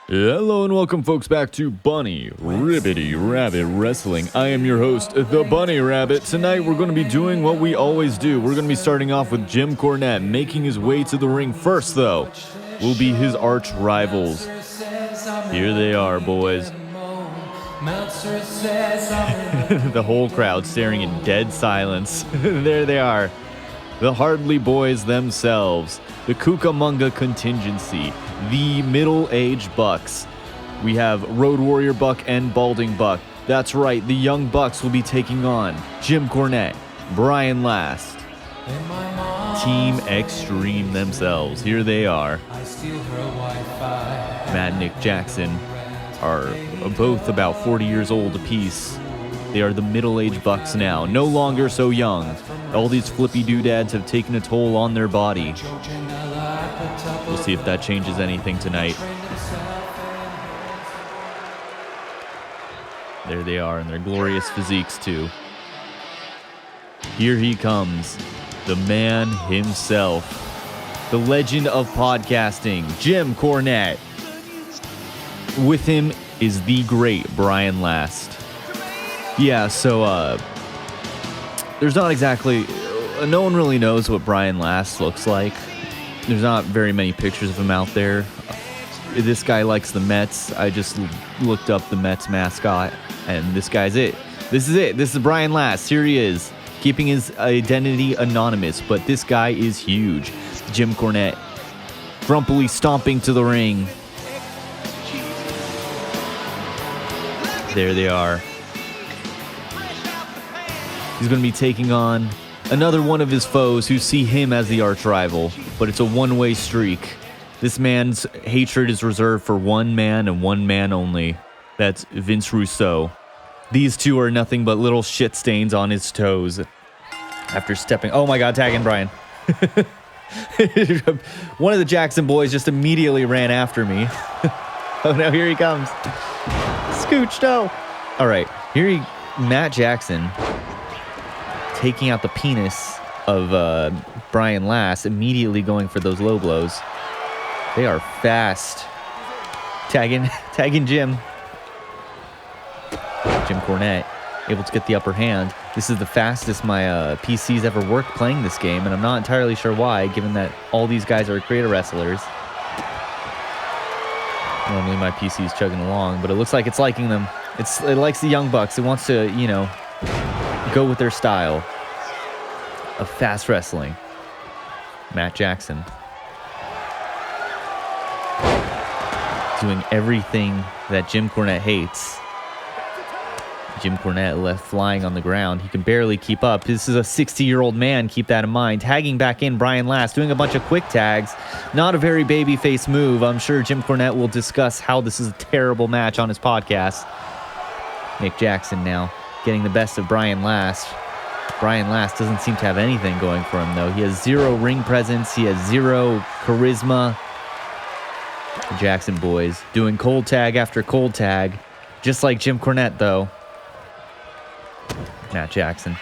Hello and welcome folks back to Bunny Ribbity Rabbit Wrestling. I am your host, the Bunny Rabbit. Tonight we're going to be doing what we always do. We're going to be starting off with Jim Cornette. Making his way to the ring first though will be his arch rivals. Here they are, boys. The whole crowd staring in dead silence. There they are. The Hardly Boys themselves. The Cucamonga Contingency. The middle-aged Bucks. We have Road Warrior Buck and Balding Buck. That's right, the Young Bucks will be taking on Jim Cornette, Brian Last. Team Extreme themselves. Here they are. Matt and Nick Jackson are both about 40 years old apiece. They are the middle-aged Bucks now, no longer so young. All these flippy doodads have taken a toll on their body. We'll see if that changes anything tonight. There they are in their glorious physiques too. Here he comes, the man himself, the legend of podcasting, Jim Cornette. With him is the great Brian Last. Yeah, so there's not exactly, no one really knows what Brian Last looks like. There's not very many pictures of him out there. This guy likes the Mets. I just looked up the Mets mascot, and this guy's it. This is it. This is Brian Last. Here he is, keeping his identity anonymous, but this guy is huge. Jim Cornette, grumpily stomping to the ring. There they are. He's going to be taking on another one of his foes who see him as the arch rival, but it's a one-way streak. This man's hatred is reserved for one man and one man only. That's Vince Russo. These two are nothing but little shit stains on his toes. After stepping... Oh my god, tagging Brian. One of the Jackson boys just immediately ran after me. Oh no, here he comes. Scooch, no. Alright, Matt Jackson... taking out the penis of Brian Last, immediately going for those low blows. They are fast. Tagging Jim. Jim Cornette, able to get the upper hand. This is the fastest my PC's ever worked playing this game, and I'm not entirely sure why, given that all these guys are creator wrestlers. Normally my PC is chugging along, but it looks like it's liking them. It likes the Young Bucks. It wants to, you know, go with their style of fast wrestling. Matt Jackson doing everything that Jim Cornette hates. Jim Cornette left flying on the ground. He can barely keep up. This is a 60-year-old man, keep that in mind. Tagging back in Brian Last, doing a bunch of quick tags. Not a very babyface move. I'm sure Jim Cornette will discuss how this is a terrible match on his podcast. Nick Jackson now getting the best of Brian Last. Brian Last doesn't seem to have anything going for him, though. He has zero ring presence. He has zero charisma. The Jackson boys doing cold tag after cold tag. Just like Jim Cornette, though. Matt Jackson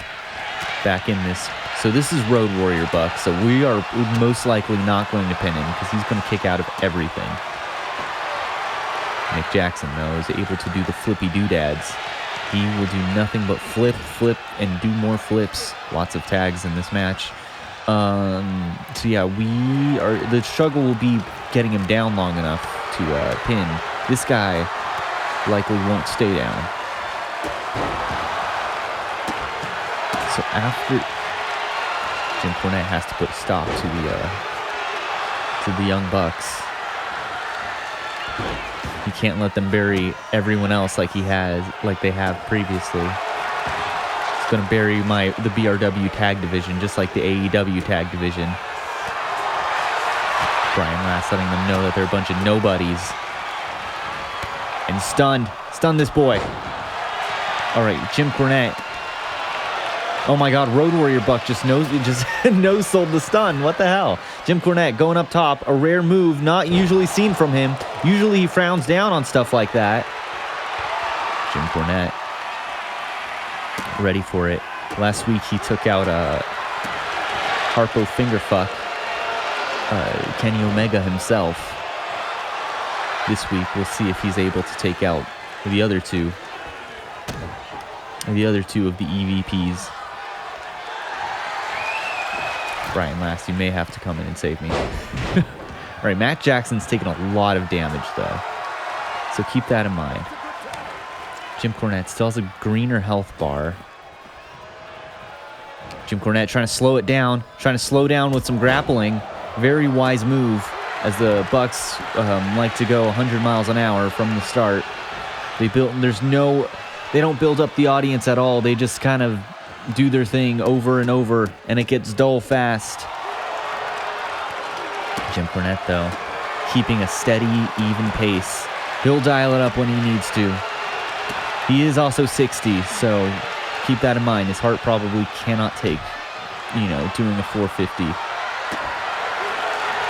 back in this. So this is Road Warrior Buck. So we are most likely not going to pin him because he's going to kick out of everything. Nick Jackson, though, is able to do the flippy doodads. He will do nothing but flip, and do more flips. Lots of tags in this match. So yeah, the struggle will be getting him down long enough to pin. This guy likely won't stay down. So after Jim Cornette has to put a stop to the Young Bucks. He can't let them bury everyone else like they have previously. He's gonna bury the BRW tag division just like the AEW tag division. Brian Last letting them know that they're a bunch of nobodies. And stun this boy. All right, Jim Cornette. Oh my God, Road Warrior Buck just no-sold the stun. What the hell? Jim Cornette going up top, a rare move, not usually seen from him. Usually he frowns down on stuff like that. Jim Cornette, ready for it. Last week he took out Harpo Fingerfuck, Kenny Omega himself. this week. We'll see if he's able to take out the other two. The other two of the EVPs. Brian Last, you may have to come in and save me. All right, Matt Jackson's taking a lot of damage, though. So keep that in mind. Jim Cornette still has a greener health bar. Jim Cornette trying to slow it down. Trying to slow down with some grappling. Very wise move, as the Bucks like to go 100 miles an hour from the start. They don't build up the audience at all. They just kind of do their thing over and over, and it gets dull fast. Jim Cornette, though, keeping a steady, even pace. He'll dial it up when he needs to. He is also 60, so keep that in mind. His heart probably cannot take, doing a 450.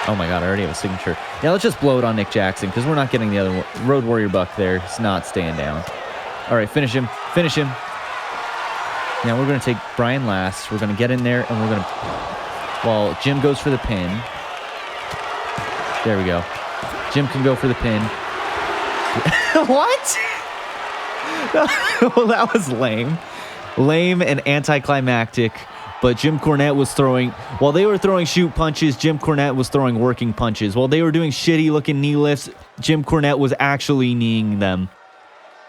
Oh my God, I already have a signature. Yeah, let's just blow it on Nick Jackson, because we're not getting the other one. Road Warrior Buck there. He's not staying down. All right, finish him. Finish him. Now we're going to take Brian Last. We're going to get in there, and we're going to... Well, Jim goes for the pin. There we go. Jim can go for the pin. What? Well, that was lame. Lame and anticlimactic. But Jim Cornette was throwing... While they were throwing shoot punches, Jim Cornette was throwing working punches. While they were doing shitty-looking knee lifts, Jim Cornette was actually kneeing them.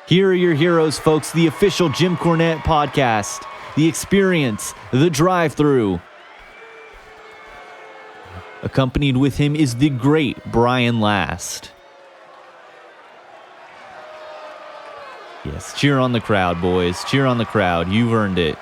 Here are your heroes, folks. The official Jim Cornette podcast. The experience. The drive-thru. Accompanied with him is the great Brian Last. Yes, cheer on the crowd, boys. Cheer on the crowd. You've earned it.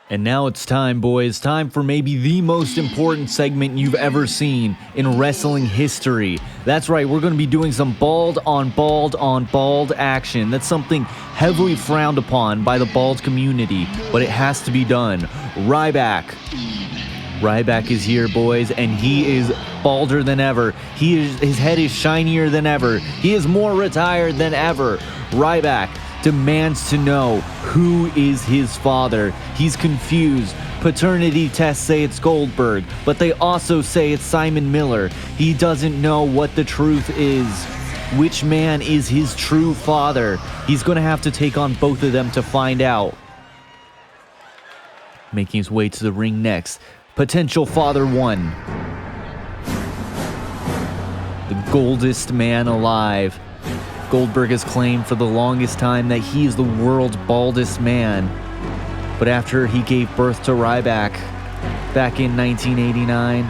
And now it's time, boys. Time for maybe the most important segment you've ever seen in wrestling history. That's right, we're going to be doing some bald on bald on bald action. That's something heavily frowned upon by the bald community, but it has to be done. Ryback. Ryback is here, boys, and he is balder than ever. His head is shinier than ever. He is more retired than ever. Ryback demands to know who is his father. He's confused. Paternity tests say it's Goldberg, but they also say it's Simon Miller. He doesn't know what the truth is. Which man is his true father? He's going to have to take on both of them to find out. Making his way to the ring next, potential father one. The goldest man alive. Goldberg has claimed for the longest time that he is the world's baldest man. But after he gave birth to Ryback back in 1989,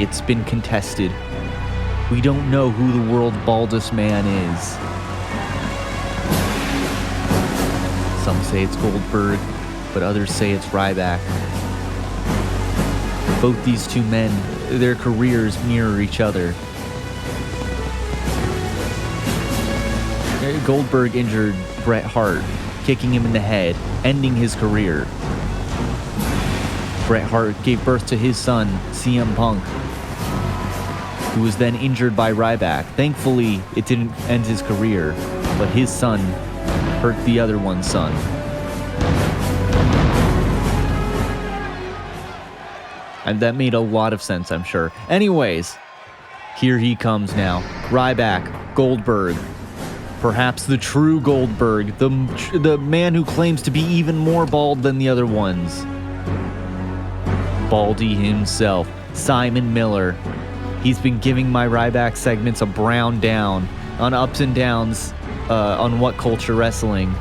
it's been contested. We don't know who the world's baldest man is. Some say it's Goldberg, but others say it's Ryback. Both these two men, their careers mirror each other. Goldberg injured Bret Hart, kicking him in the head, ending his career. Bret Hart gave birth to his son, CM Punk, who was then injured by Ryback. Thankfully, it didn't end his career, but his son hurt the other one's son. And that made a lot of sense, I'm sure. Anyways, here he comes now. Ryback, Goldberg. Perhaps the true Goldberg, the man who claims to be even more bald than the other ones. Baldy himself, Simon Miller. He's been giving my Ryback segments a brown down on ups and downs on What Culture Wrestling.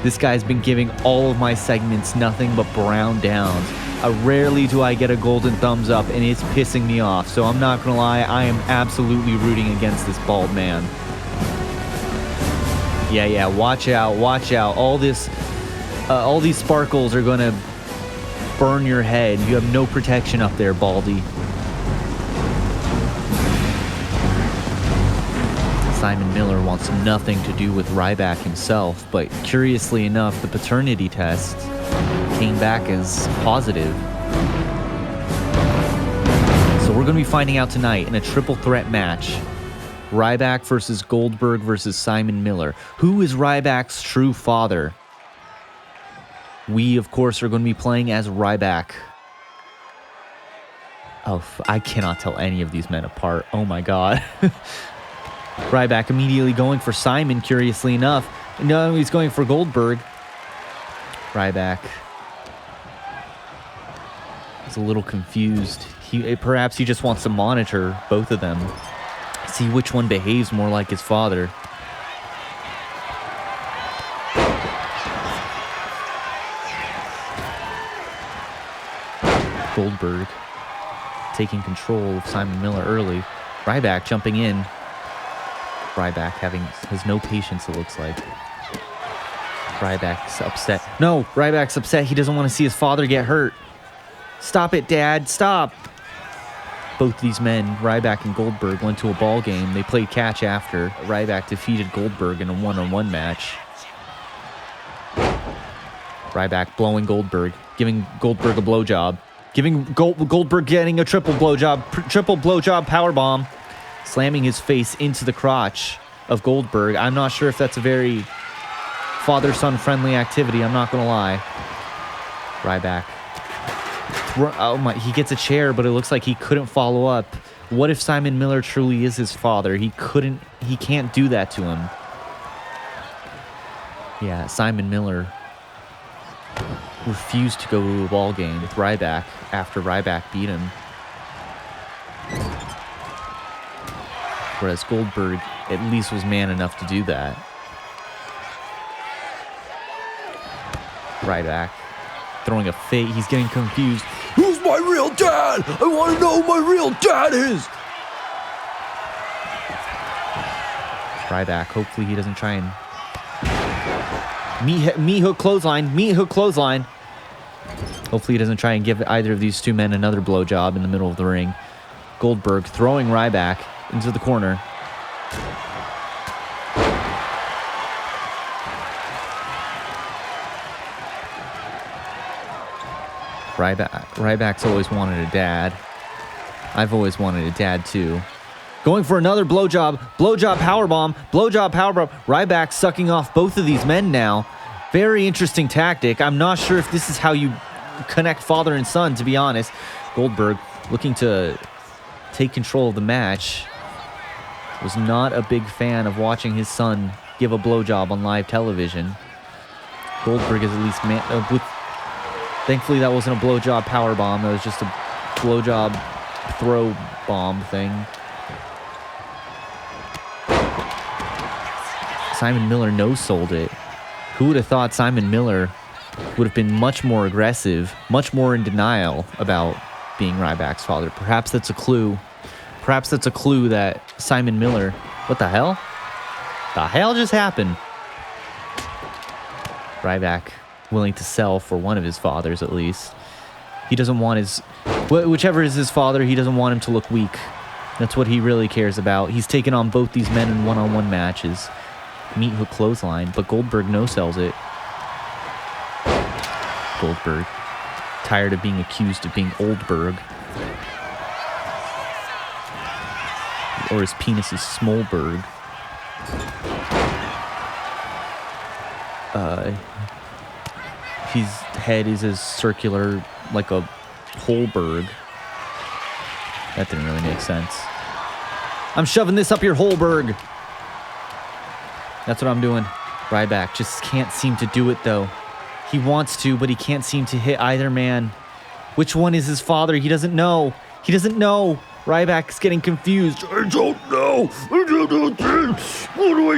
This guy's been giving all of my segments nothing but brown downs. Rarely do I get a golden thumbs up, and it's pissing me off. So I'm not gonna lie, I am absolutely rooting against this bald man. Yeah, watch out. All these sparkles are gonna burn your head. You have no protection up there, Baldy. Simon Miller wants nothing to do with Ryback himself, but curiously enough, the paternity test came back as positive. So we're going to be finding out tonight in a triple threat match. Ryback versus Goldberg versus Simon Miller. Who is Ryback's true father? We, of course, are going to be playing as Ryback. Oh, I cannot tell any of these men apart. Oh my God. Ryback immediately going for Simon, curiously enough. No, he's going for Goldberg. Ryback is a little confused. Perhaps he just wants to monitor both of them. See which one behaves more like his father. Goldberg taking control of Simon Miller early. Ryback jumping in. Ryback has no patience, it looks like. Ryback's upset. No, Ryback's upset. He doesn't want to see his father get hurt. Stop it, Dad. Stop. Both these men, Ryback and Goldberg, went to a ball game. They played catch after. Ryback defeated Goldberg in a one-on-one match. Ryback blowing Goldberg, giving Goldberg a blowjob. Giving Goldberg getting a triple blowjob powerbomb, slamming his face into the crotch of Goldberg. I'm not sure if that's a very father-son friendly activity. I'm not gonna lie. Ryback. Oh my! He gets a chair, but it looks like he couldn't follow up. What if Simon Miller truly is his father? He can't do that to him. Yeah, Simon Miller refused to go to a ball game with Ryback after Ryback beat him. Whereas Goldberg at least was man enough to do that. Ryback throwing a fake. He's getting confused. Who's my real dad? I want to know who my real dad is. Ryback, hopefully he doesn't try and meat hook clothesline. Hopefully he doesn't try and give either of these two men another blowjob in the middle of the ring. Goldberg throwing Ryback into the corner. Ryback's always wanted a dad. I've always wanted a dad too. Going for another blowjob powerbomb. Ryback sucking off both of these men now. Very interesting tactic. I'm not sure if this is how you connect father and son, to be honest. Goldberg looking to take control of the match. Was not a big fan of watching his son give a blowjob on live television. Goldberg is at least thankfully that wasn't a blowjob powerbomb. That was just a blowjob throw bomb thing. Simon Miller no-sold it. Who would have thought Simon Miller would have been much more aggressive, much more in denial about being Ryback's father? Perhaps that's a clue. Perhaps that's a clue that Simon Miller... What the hell? The hell just happened? Ryback willing to sell for one of his fathers, at least. He doesn't want his... Whichever is his father, he doesn't want him to look weak. That's what he really cares about. He's taken on both these men in one-on-one matches. Meat hook clothesline, but Goldberg no-sells it. Goldberg, tired of being accused of being Oldberg. Or his penis is Smolberg. His head is as circular, like a Holberg. That didn't really make sense. I'm shoving this up your Holberg. That's what I'm doing. Ryback just can't seem to do it, though. He wants to, but he can't seem to hit either man. Which one is his father? He doesn't know. He doesn't know. Ryback's getting confused. I don't know. What do I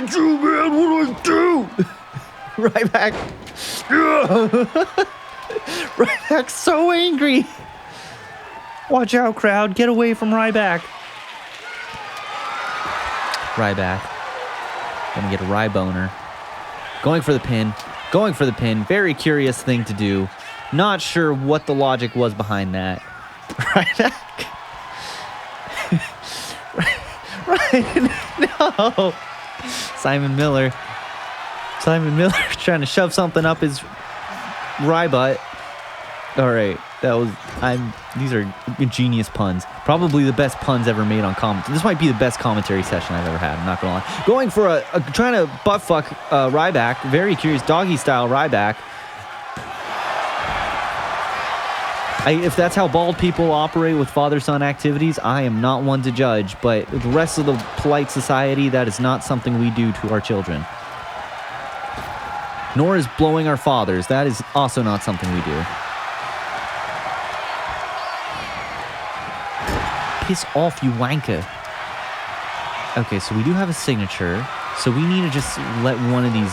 do, man? What do I do? Ryback. Ryback's so angry. Watch out, crowd. Get away from Ryback. Ryback. Gonna get a Ryboner. Going for the pin. Going for the pin. Very curious thing to do. Not sure what the logic was behind that. Ryback. No. Simon Miller trying to shove something up his butt. All right, these are genius puns. Probably the best puns ever made on commentary. This might be the best commentary session I've ever had. I'm not gonna lie. Going for trying to butt fuck Ryback. Very curious doggy style Ryback. If that's how bald people operate with father-son activities, I am not one to judge, but the rest of the polite society, that is not something we do to our children. Nor is blowing our fathers. That is also not something we do. Piss off, you wanker. Okay, so we do have a signature, so we need to just let one of these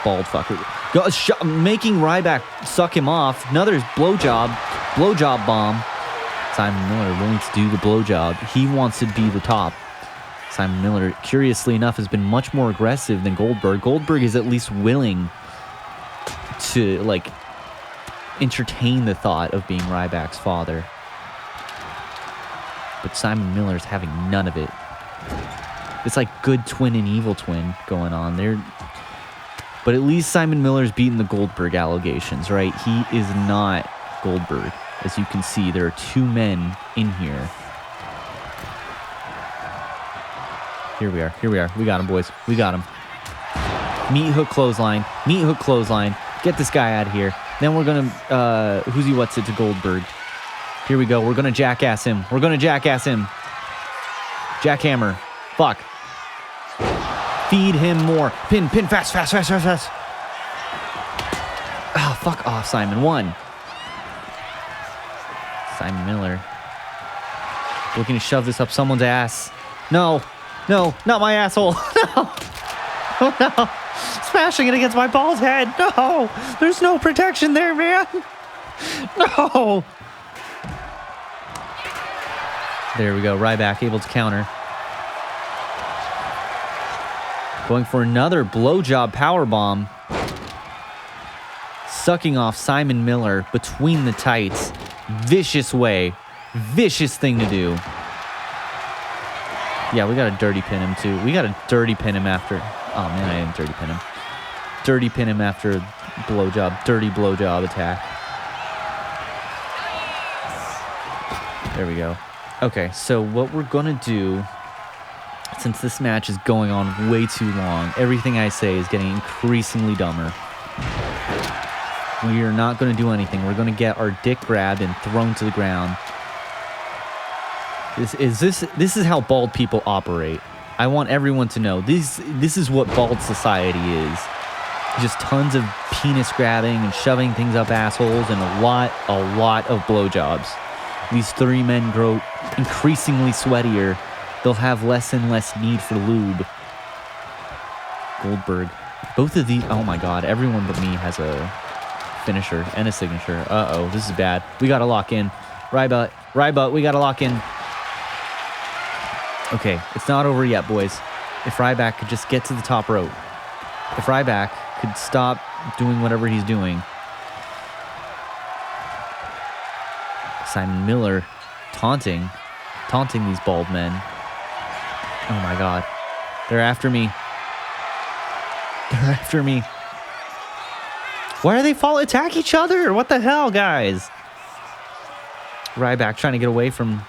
bald fuckers go, making Ryback suck him off. Another blowjob bomb. Simon Miller willing to do the blowjob. He wants to be the top. Simon Miller, curiously enough, has been much more aggressive than Goldberg. Goldberg is at least willing to, like, entertain the thought of being Ryback's father. But Simon Miller's having none of it. It's like good twin and evil twin going on there. But at least Simon Miller's beaten the Goldberg allegations, right? He is not Goldberg. As you can see, there are two men in here. Here we are. We got him, boys. We got him. Meat hook clothesline. Get this guy out of here. Then we're going to, who's he what's it to Goldberg. Here we go. We're going to jackass him. Jackhammer. Fuck. Feed him more. Pin, fast. Oh, fuck off, Simon. One. Simon Miller. Looking to shove this up someone's ass. No, not my asshole. No. Oh, no. Smashing it against my bald head. No. There's no protection there, man. No. There we go. Ryback able to counter. Going for another blowjob powerbomb. Sucking off Simon Miller between the tights. Vicious way. Vicious thing to do. Yeah, we got to dirty pin him too. We got to dirty pin him after... Oh man, I didn't dirty pin him. Dirty pin him after blowjob. Dirty blowjob attack. There we go. Okay, so what we're going to do... Since this match is going on way too long, everything I say is getting increasingly dumber. We are not going to do anything. We're going to get our dick grabbed and thrown to the ground. This is how bald people operate. I want everyone to know this is what bald society is. Just tons of penis grabbing and shoving things up assholes and a lot of blowjobs. These three men grow increasingly sweatier. They'll have less and less need for lube. Goldberg. Both of these... Oh my god. Everyone but me has a finisher and a signature. Uh-oh. This is bad. We gotta lock in. Ryback. We gotta lock in. Okay. It's not over yet, boys. If Ryback could just get to the top rope. If Ryback could stop doing whatever he's doing. Simon Miller taunting these bald men. Oh my god. They're after me. Why are they attack each other? What the hell, guys? Ryback trying to get away from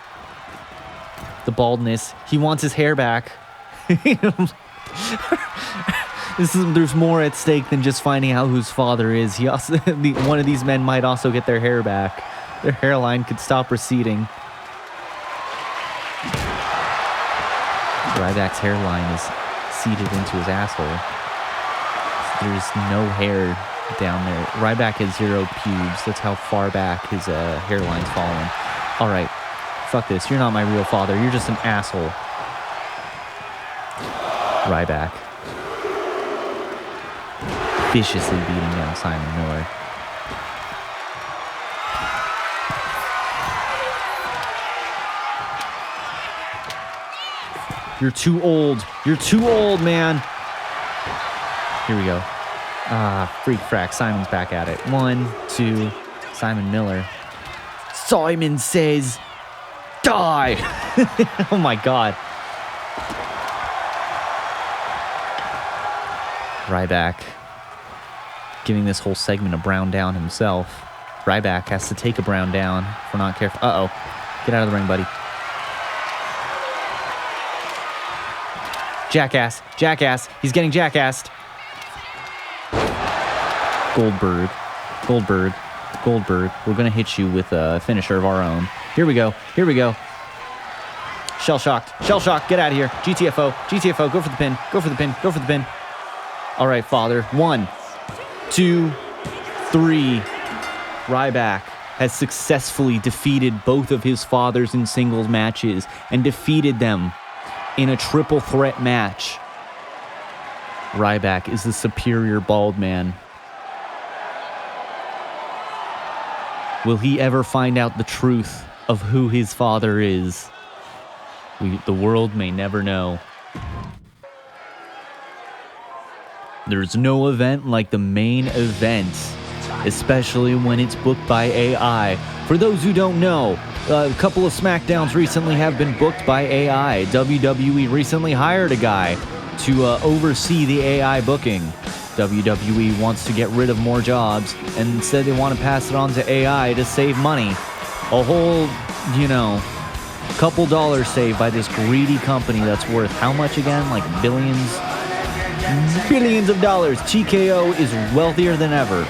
the baldness. He wants his hair back. There's more at stake than just finding out whose father is. He also, one of these men might also get their hair back. Their hairline could stop receding. Ryback's hairline is seated into his asshole. There's no hair down there. Ryback has 0 pubes. That's how far back his hairline's fallen. Alright. Fuck this. You're not my real father. You're just an asshole. Ryback. Viciously beating down Simon Miller. You're too old. You're too old, man. Here we go. Freak frack. Simon's back at it. 1, 2. Simon Miller. Simon says, die. Oh my god. Ryback. Giving this whole segment a brown down himself. Ryback has to take a brown down if we're not careful. Uh-oh. Get out of the ring, buddy. Jackass. He's getting jackassed. Goldberg. Goldberg, we're going to hit you with a finisher of our own. Here we go. Here we go. Shell shocked. Shell shocked. Get out of here. GTFO. GTFO. Go for the pin. Go for the pin. Go for the pin. All right, father. 1, 2, 3. Ryback has successfully defeated both of his fathers in singles matches and defeated them in a triple threat match. Ryback is the superior bald man. Will he ever find out the truth of who his father is? The world may never know. There's no event like the main event, especially when it's booked by AI. For those who don't know, a couple of SmackDowns recently have been booked by AI. WWE recently hired a guy to oversee the AI booking. WWE wants to get rid of more jobs and said they want to pass it on to AI to save money. A whole, couple dollars saved by this greedy company that's worth how much again? Like billions of dollars. TKO is wealthier than ever.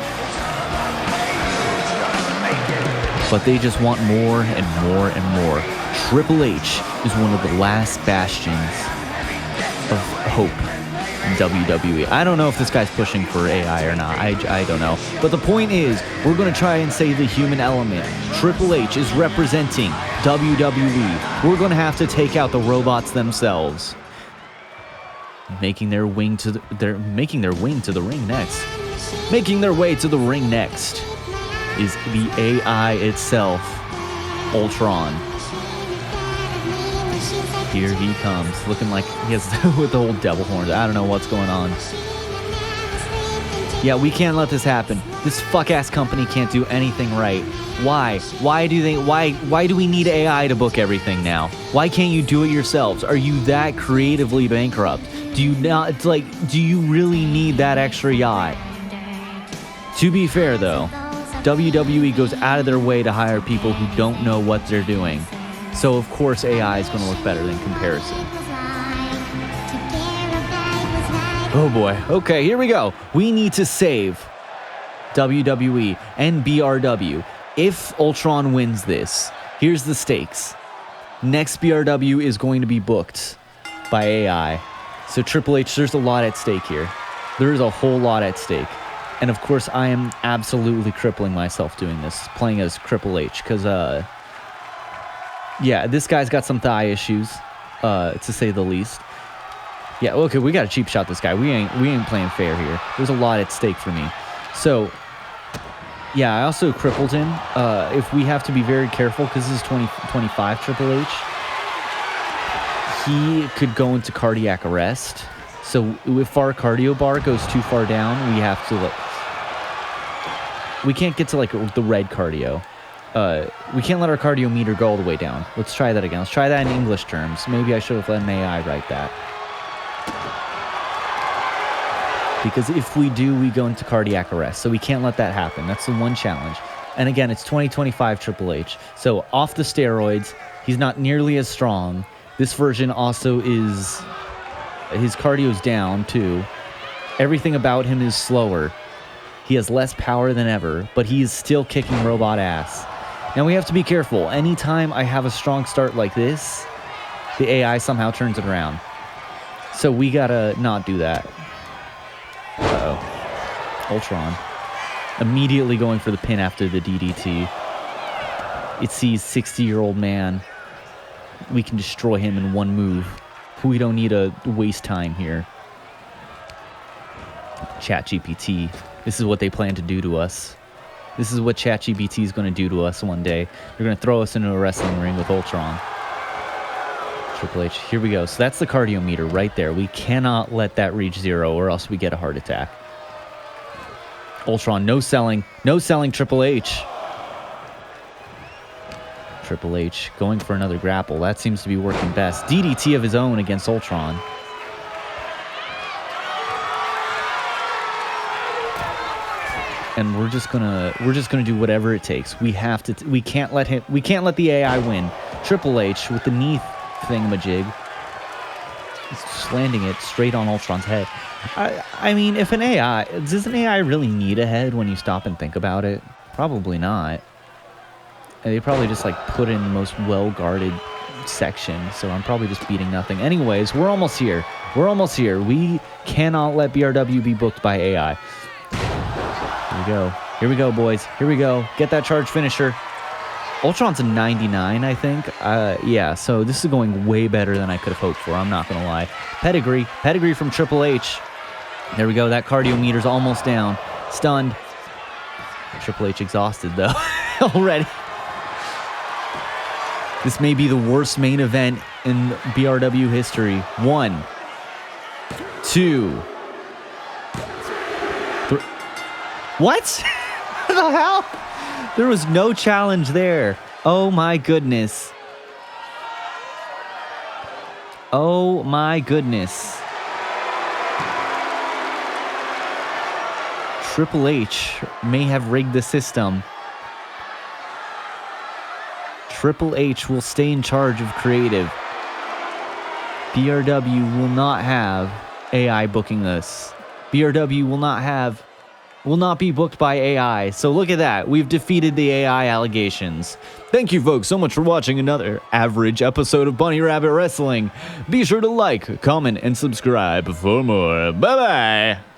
But they just want more and more and more. Triple H is one of the last bastions of hope in WWE. I don't know if this guy's pushing for AI or not. I don't know. But the point is, we're going to try and save the human element. Triple H is representing WWE. We're going to have to take out the robots themselves. Making their way to the ring next. Making their way to the ring next is the AI itself, Ultron. Here he comes, looking like he has with the whole devil horns. I don't know what's going on. Yeah, we can't let this happen. This fuck-ass company can't do anything right. Why? Why do we need AI to book everything now? Why can't you do it yourselves? Are you that creatively bankrupt? Do you really need that extra yacht? To be fair though, WWE goes out of their way to hire people who don't know what they're doing. So of course AI is going to look better than comparison. Oh boy. Okay, here we go. We need to save WWE and BRW. If Ultron wins this, here's the stakes. Next BRW is going to be booked by AI. So Triple H, there's a lot at stake here. There is a whole lot at stake. And of course, I am absolutely crippling myself doing this, playing as Triple H, because, yeah, this guy's got some thigh issues, to say the least. Yeah, okay, we gotta cheap shot this guy. We ain't playing fair here. There's a lot at stake for me. So, yeah, I also crippled him. If we have to be very careful, because this is 2025 Triple H, he could go into cardiac arrest. So if our cardio bar goes too far down, we have to we can't get to the red cardio. We can't let our cardio meter go all the way down. Let's try that again. Let's try that in English terms. Maybe I should have let an AI write that. Because if we do, we go into cardiac arrest. So we can't let that happen. That's the one challenge. And again, it's 2025 Triple H. So off the steroids, he's not nearly as strong. This version also is... his cardio's down, too. Everything about him is slower. He has less power than ever, but he is still kicking robot ass. Now, we have to be careful. Anytime I have a strong start like this, the AI somehow turns it around. So we gotta not do that. Uh-oh. Ultron. Immediately going for the pin after the DDT. It sees 60-year-old man. We can destroy him in one move. We don't need to waste time here. ChatGPT. This is what they plan to do to us. This is what ChatGPT is going to do to us one day. They're going to throw us into a wrestling ring with Ultron. Triple H. Here we go. So that's the cardio meter right there. We cannot let that reach 0 or else we get a heart attack. Ultron. No selling. No selling Triple H. Triple H going for another grapple. That seems to be working best. DDT of his own against Ultron. And we're just gonna do whatever it takes. We can't let the AI win. Triple H with the knee thingamajig. He's just landing it straight on Ultron's head. I mean, does an AI really need a head when you stop and think about it? Probably not. They probably just like put in the most well-guarded section, so I'm probably just beating nothing. Anyways, we're almost here. We're almost here. We cannot let BRW be booked by AI. Here we go. Here we go, boys. Here we go. Get that charge finisher. Ultron's a 99, I think. Yeah, so this is going way better than I could have hoped for. I'm not going to lie. Pedigree. Pedigree from Triple H. There we go. That cardio meter's almost down. Stunned. Triple H exhausted, though, already. This may be the worst main event in BRW history. 1, 2, 3. What? What the hell? There was no challenge there. Oh my goodness. Oh my goodness. Triple H may have rigged the system. Triple H will stay in charge of creative. BRW will not have AI booking this. BRW will not be booked by AI. So look at that. We've defeated the AI allegations. Thank you folks so much for watching another average episode of Bunny Rabbit Wrestling. Be sure to like, comment, and subscribe for more. Bye-bye.